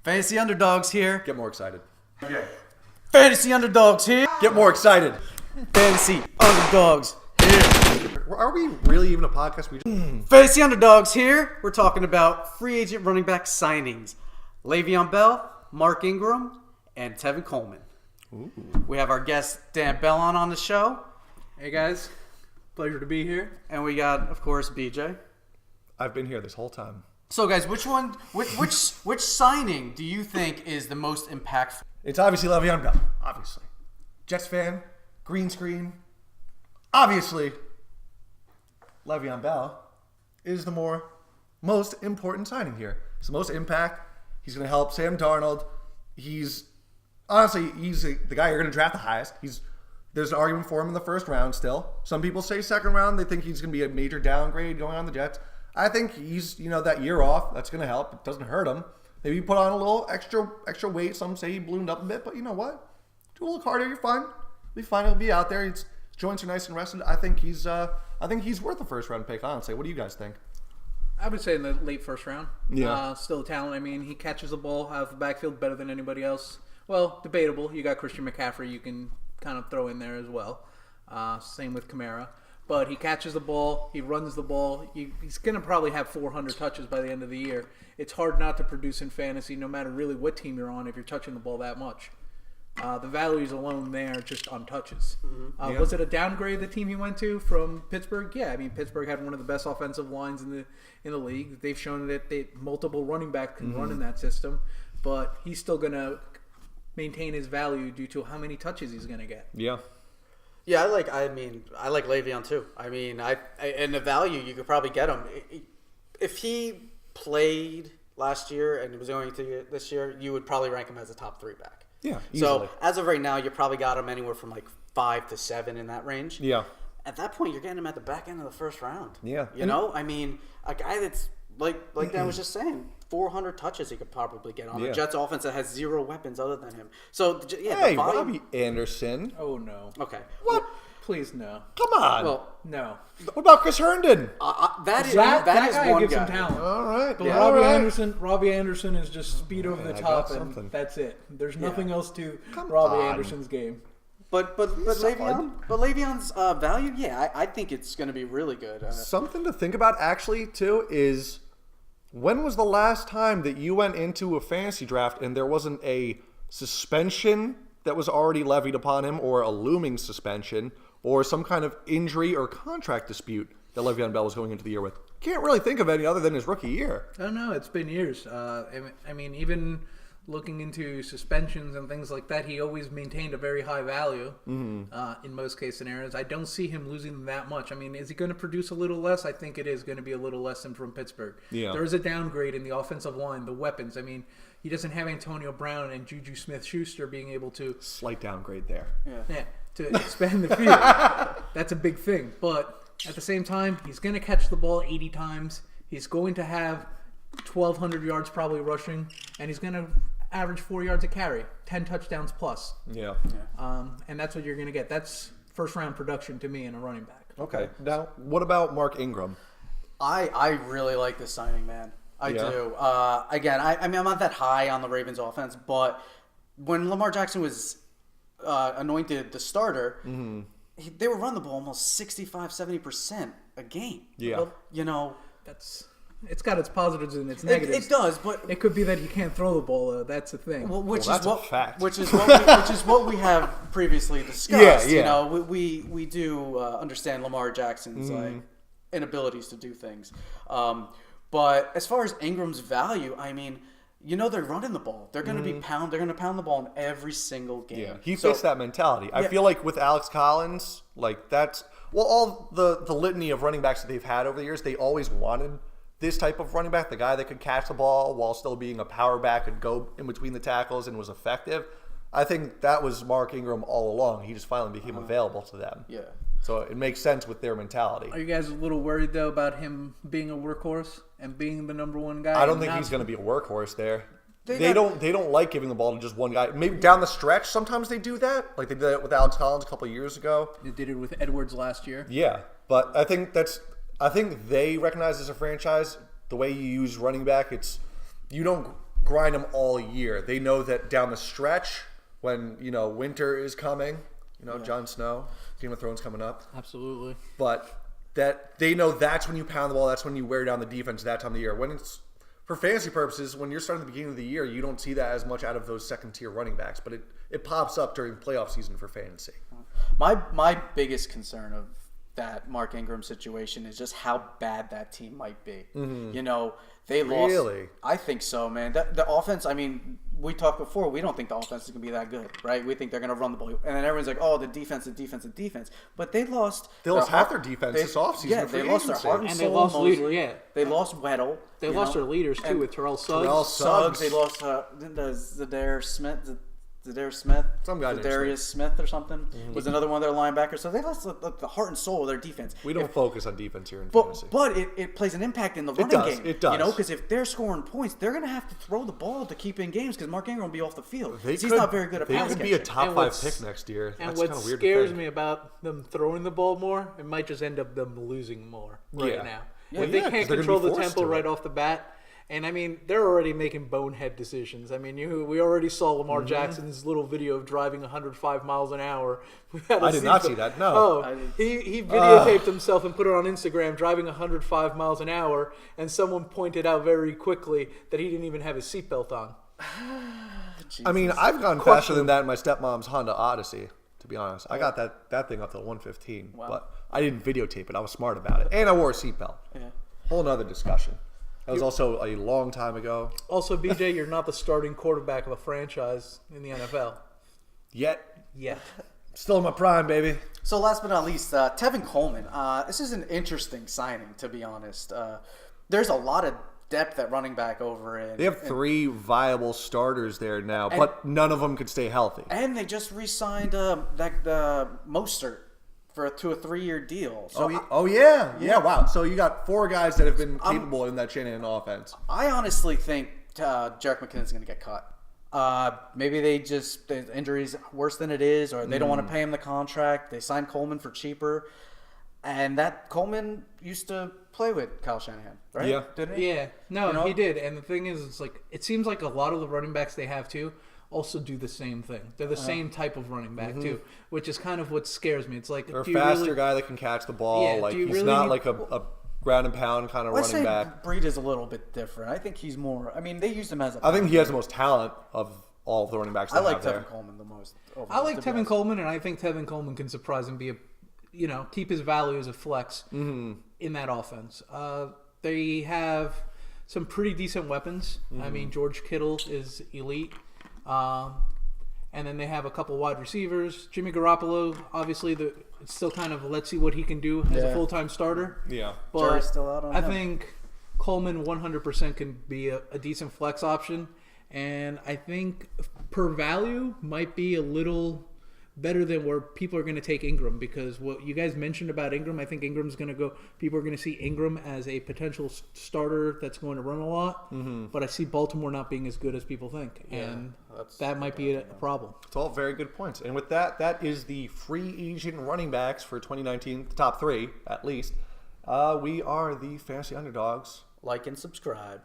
Fantasy Underdogs here. Get more excited. Okay. Fantasy Underdogs here. Get more excited. Fantasy Underdogs here. Are we really even a podcast? Fantasy Underdogs here. We're talking about free agent running back signings. Le'Veon Bell, Mark Ingram, and Tevin Coleman. Ooh. We have our guest Dan Bellon on the show. Hey guys, pleasure to be here. And we got, of course, BJ. I've been here this whole time. So, guys, which signing do you think is the most impactful? It's obviously Le'Veon Bell. Obviously. Jets fan. Green screen. Obviously, Le'Veon Bell is the most important signing here. It's the most impact. He's going to help Sam Darnold. He's the guy you're going to draft the highest. There's an argument for him in the first round still. Some people say second round. They think he's going to be a major downgrade going on the Jets. I think he's, that year off, that's going to help. It doesn't hurt him. Maybe you put on a little extra weight. Some say he ballooned up a bit, but you know what? Do a little cardio, you're fine. Be fine. He'll be out there. His joints are nice and rested. I think he's worth a first round pick, honestly. What do you guys think? I would say in the late first round. Yeah. Still a talent. I mean, he catches the ball out of the backfield better than anybody else. Well, debatable. You got Christian McCaffrey you can kind of throw in there as well. Same with Kamara. But he catches the ball. He runs the ball. He's going to probably have 400 touches by the end of the year. It's hard not to produce in fantasy no matter really what team you're on if you're touching the ball that much. The values alone there just on touches. Yeah. Was it a downgrade, the team he went to from Pittsburgh? Yeah, I mean, Pittsburgh had one of the best offensive lines in the league. They've shown that multiple running backs can run in that system. But he's still going to maintain his value due to how many touches he's going to get. Yeah. Yeah, I like Le'Veon too. I mean, and the value you could probably get him if he played last year and was going to this year. You would probably rank him as a top 3 back. Yeah. So as of right now, you probably got him anywhere from like 5 to 7 in that range. Yeah. At that point, you're getting him at the back end of the first round. Yeah. I mean, a guy that's like Dan was just saying, 400 touches he could probably get on the Jets offense that has 0 weapons other than him. So yeah, Hey, the volume. Robbie Anderson. Oh, no. Okay. What? Please, no. Come on. Well, No. What about Chris Herndon? that is That guy one gives guy. some talent. All right. But Yeah, Robbie all right. Anderson is just speed over the I top, got and something. that's it. There's nothing else to Come Robbie on. Anderson's game. But Le'Veon's value, yeah, I think it's going to be really good. Something to think about actually too is when was the last time that you went into a fantasy draft and there wasn't a suspension that was already levied upon him, or a looming suspension, or some kind of injury or contract dispute that Le'Veon Bell was going into the year with? Can't really think of any other than his rookie year. I don't know. It's been years. I mean, even looking into suspensions and things like that, he always maintained a very high value in most case scenarios. I don't see him losing that much. I mean, is he going to produce a little less? I think it is going to be a little less than from Pittsburgh. Yeah. There is a downgrade in the offensive line, the weapons. I mean, he doesn't have Antonio Brown and Juju Smith-Schuster being able to Slight downgrade there. to expand the field. That's a big thing. But at the same time, he's going to catch the ball 80 times. He's going to have 1,200 yards probably rushing, and he's going to average 4 yards a carry, 10 touchdowns plus. Yeah. And that's what you're going to get. That's first-round production to me in a running back. Okay. Now, what about Mark Ingram? I really like this signing, man. I do. Again, I mean, I'm not that high on the Ravens offense, but when Lamar Jackson was anointed the starter, they were running the ball almost 65-70% a game. Yeah. It's got its positives and its negatives. It does, but it could be that he can't throw the ball, though. That's the thing. Which that's is what a fact. which is what we have previously discussed. Yeah. We do understand Lamar Jackson's like inabilities to do things. But as far as Ingram's value, I mean, they're running the ball. They're going to be pound the ball in every single game. Yeah, he fits that mentality. I feel like with Alex Collins, like that's all the litany of running backs that they've had over the years. They always wanted this type of running back, the guy that could catch the ball while still being a power back and go in between the tackles and was effective. I think that was Mark Ingram all along. He just finally became available to them. Yeah. So it makes sense with their mentality. Are you guys a little worried, though, about him being a workhorse and being the number one guy? I don't think he's going to be a workhorse there. They don't like giving the ball to just one guy. Maybe down the stretch, sometimes they do that. Like they did that with Alex Collins a couple of years ago. They did it with Edwards last year. Yeah, but I think they recognize as a franchise the way you use running back. You don't grind them all year. They know that down the stretch, when winter is coming, Jon Snow, Game of Thrones coming up, Absolutely. but that they know that's when you pound the ball, that's when you wear down the defense that time of the year. When it's for fantasy purposes, when you're starting at the beginning of the year, you don't see that as much out of those second-tier running backs, but it pops up during playoff season for fantasy. My biggest concern of that Mark Ingram situation is just how bad that team might be. They lost. Really? I think so, man. The offense, I mean, we talked before, we don't think the offense is going to be that good, right? We think they're going to run the ball. And then everyone's like, oh, the defense. But they lost. They lost half their defense this offseason. Yeah, they lost their heart and And soul. they lost leader, yeah. They lost Weddle. They lost their leaders, too, with Terrell Suggs. Terrell Suggs. They lost Zadarius Smith. Zadarius Smith, Some guy named Zadarius Smith or something was another one of their linebackers. So they lost the heart and soul of their defense. We don't focus on defense here in fantasy. But it plays an impact in the running does, game. it does. Because if they're scoring points, they're going to have to throw the ball to keep in games because Mark Ingram will be off the field. He's not very good at pass They could catching. be a top And 5 what's- pick next year. And That's what kind of weird scares to think. me about them throwing the ball more, it might just end up them losing more right Yeah. now. Yeah, If they yeah, 'cause can't they're gonna control be the forced tempo to right it. off the bat, and I mean, they're already making bonehead decisions. I mean, we already saw Lamar Mm-hmm. Jackson's little video of driving 105 miles an hour. without a I did not seatbelt. see that, no. Oh, he videotaped himself and put it on Instagram driving 105 miles an hour, and someone pointed out very quickly that he didn't even have his seatbelt on. I mean, I've gone faster than that in my stepmom's Honda Odyssey, to be honest. I got that thing up to 115, but I didn't videotape it. I was smart about it. And I wore a seatbelt. Yeah. Whole nother discussion. That was also a long time ago. Also, BJ, you're not the starting quarterback of a franchise in the NFL Yet, yet. still in my prime, baby. So last but not least, Tevin Coleman. This is an interesting signing, to be honest. There's a lot of depth at running back over in. They have 3 viable starters there now, but none of them could stay healthy. And they just re-signed Mostert to a 3-year deal. So Yeah, wow. So you got 4 guys that have been capable in that Shanahan offense. I honestly think Jerick McKinnon's going to get cut. Maybe the injury's worse than it is, or they don't want to pay him the contract. They signed Coleman for cheaper. And that Coleman used to play with Kyle Shanahan, right? Yeah. Didn't he? Yeah, no, You know? he did. And the thing is, it's like it seems like a lot of the running backs they have too also do the same thing. They're the same type of running back too, which is kind of what scares me. It's like They're a do you faster really, guy that can catch the ball. Yeah, like do you he's really not need- like a ground and pound kind of I'd running say back. Breed is a little bit different. I think he's more. I mean, they used him as a. I think he has the most talent of all of the running backs. I they like have there. Tevin Coleman the most. I like Tevin Coleman, and I think Tevin Coleman can surprise and be a, keep his value as a flex in that offense. They have some pretty decent weapons. I mean, George Kittle is elite. And then they have a couple wide receivers. Jimmy Garoppolo, obviously, it's still kind of let's see what he can do as a full-time starter. Yeah. But Jury's still out on I him. think Coleman 100% can be a decent flex option. And I think per value might be a little better than where people are going to take Ingram, because what you guys mentioned about Ingram, I think Ingram's going to go. People are going to see Ingram as a potential starter that's going to run a lot. But I see Baltimore not being as good as people think, and that might be a problem. It's all very good points. And with that, that is the free agent running backs for 2019, the top 3 at least. We are the Fantasy Underdogs. Like and subscribe.